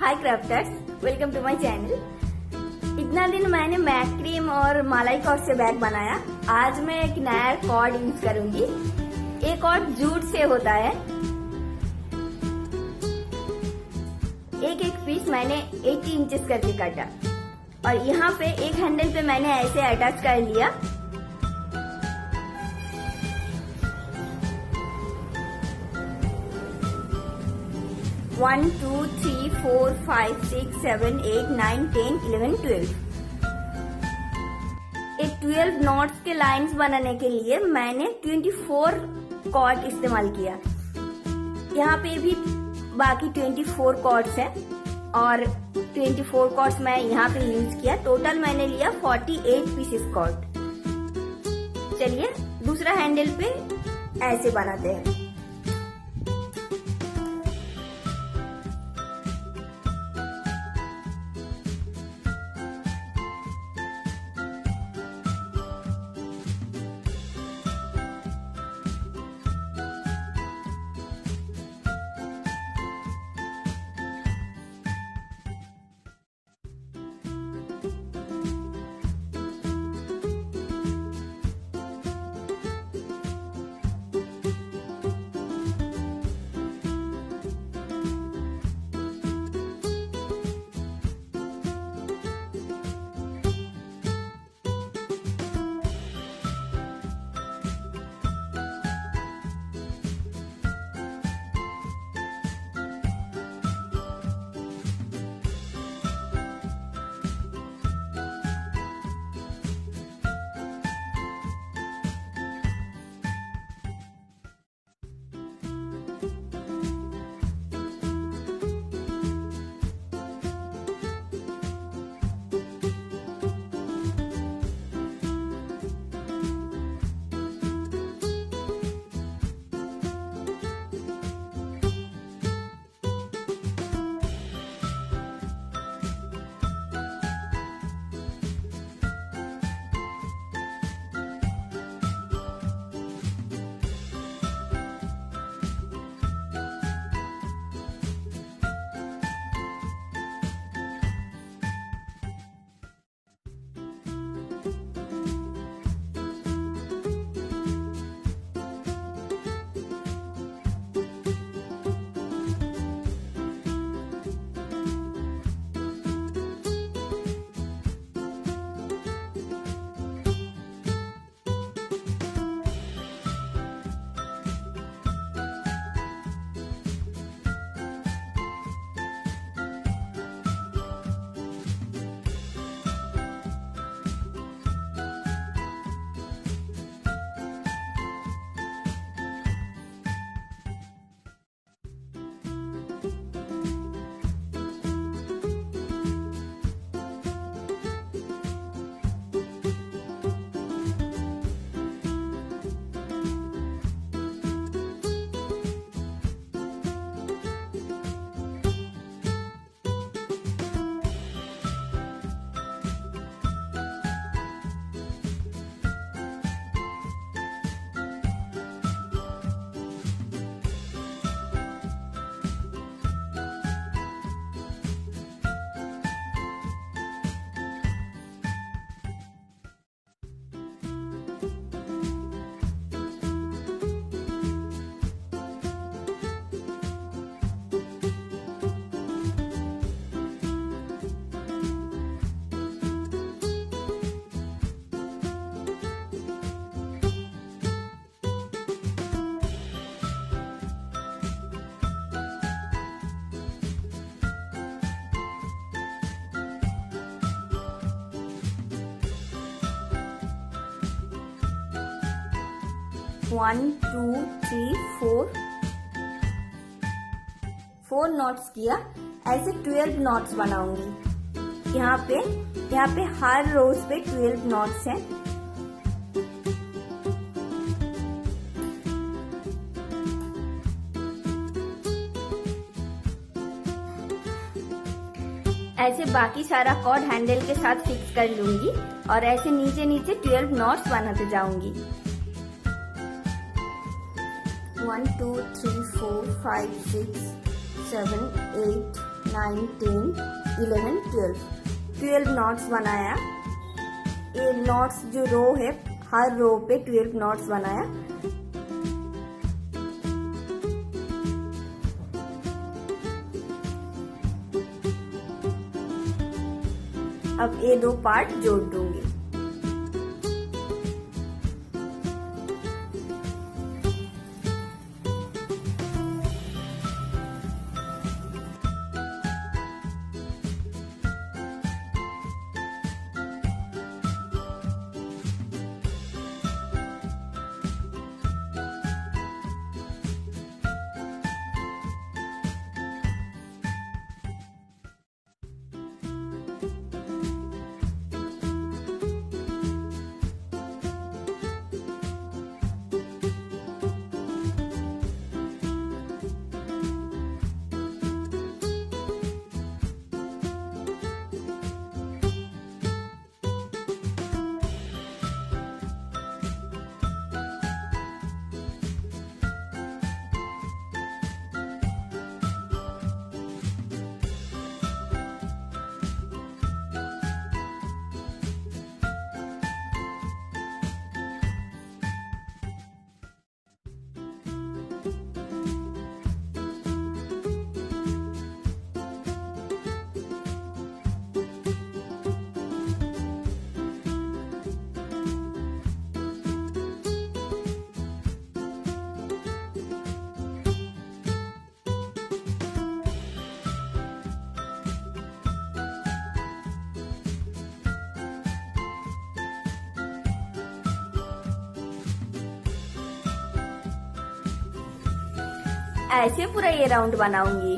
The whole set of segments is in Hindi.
Hi crafters, welcome to my channel. इतना दिन मैंने मैक्रीम और मालाई कॉर्ड से बैग बनाया। आज मैं एक नया कॉर्ड यूज करूंगी। ये कॉर्ड जूट से होता है। एक एक पीस मैंने 80 इंचेस करके काटा और यहाँ पे एक हैंडल पे मैंने ऐसे अटैच कर लिया। One, two, three, 4, 5, 6, 7, 8, 9, 10, 11, 12। ये 12 नॉट्स के लाइंस बनाने के लिए मैंने 24 कॉर्ड इस्तेमाल किया। यहाँ पे भी बाकी 24 कॉर्ड्स हैं और 24 कॉर्ड्स मैं यहाँ पे यूज किया। टोटल मैंने लिया 48 पीसेस कॉर्ड। चलिए दूसरा हैंडल पे ऐसे बनाते हैं। वन, टू, थ्री, 4 नॉट्स किया। ऐसे 12 नॉट्स बनाऊंगी। यहाँ पे हर रोज पे 12 नॉट्स हैं। ऐसे बाकी सारा कॉर्ड हैंडल के साथ फिक्स कर लूंगी और ऐसे नीचे नीचे 12 नॉट्स बनाते जाऊंगी। 1, 2, 3, 4, 5, 6, 7, 8, 9, 10, 11, 12 नॉट्स बनाया। ये नॉट्स जो रो है, हर रो पे 12 नॉट्स बनाया। अब ये 2 पार्ट जोड़ दूंगी। ऐसे पूरा ये राउंड बनाऊंगी।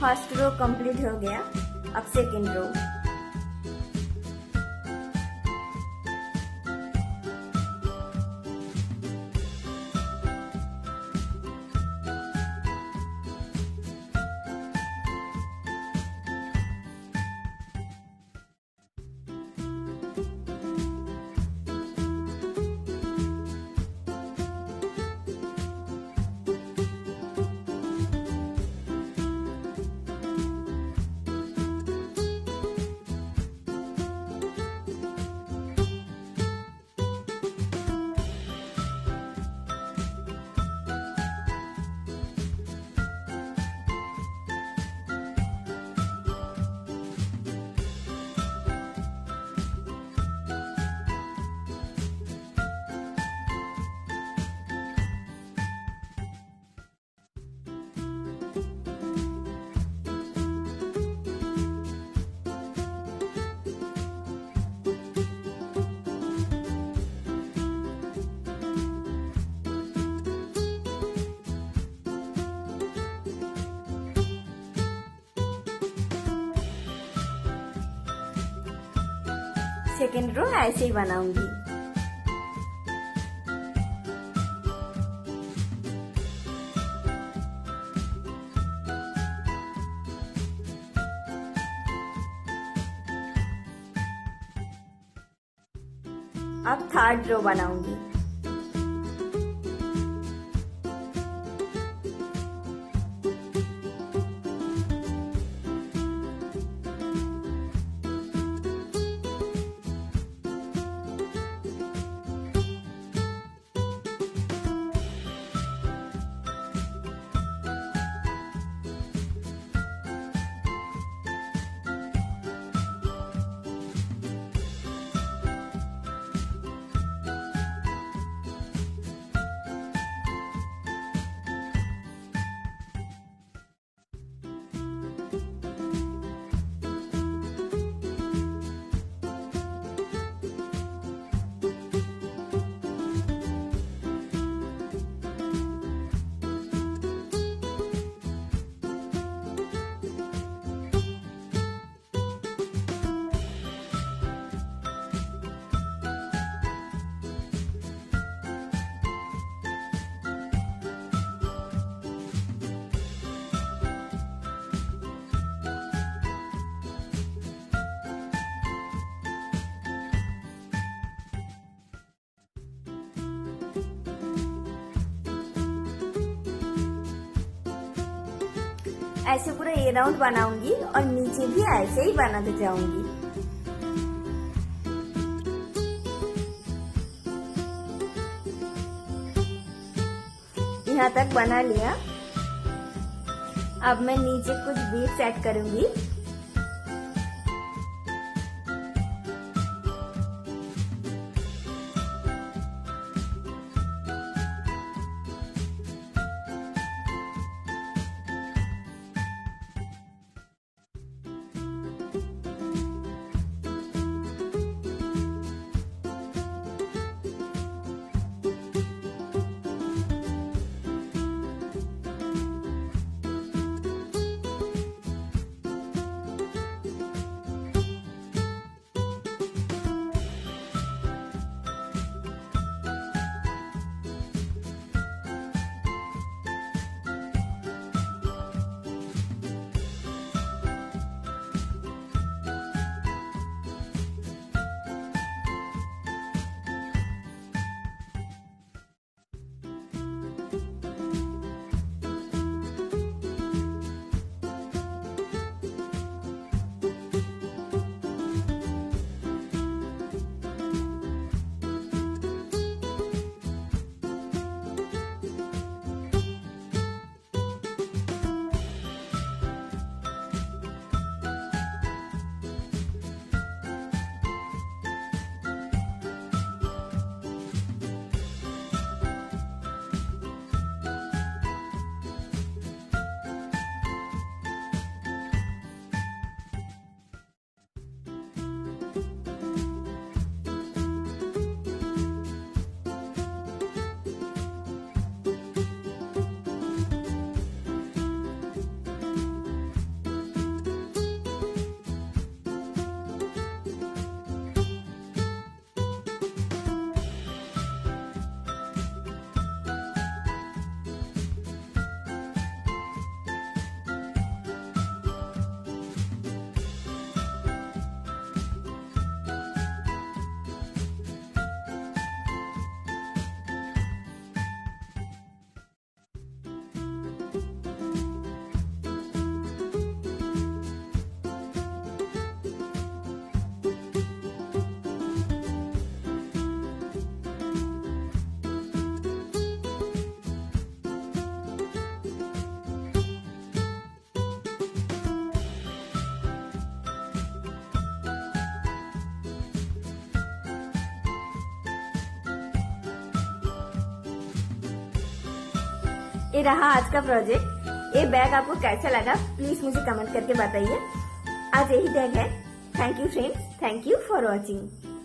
फर्स्ट रो कंप्लीट हो गया। अब सेकेंड रो। सेकेंड रो ऐसे ही बनाऊंगी। अब थर्ड रो बनाऊंगी। ऐसे पूरा ये राउंड बनाऊंगी और नीचे भी ऐसे ही बनाते जाऊंगी। यहाँ तक बना लिया। अब मैं नीचे कुछ बीड्स ऐड करूंगी। ये रहा आज का प्रोजेक्ट। ये बैग आपको कैसा लगा प्लीज मुझे कमेंट करके बताइए। आज यही बैग है। Thank you friends, thank you for watching.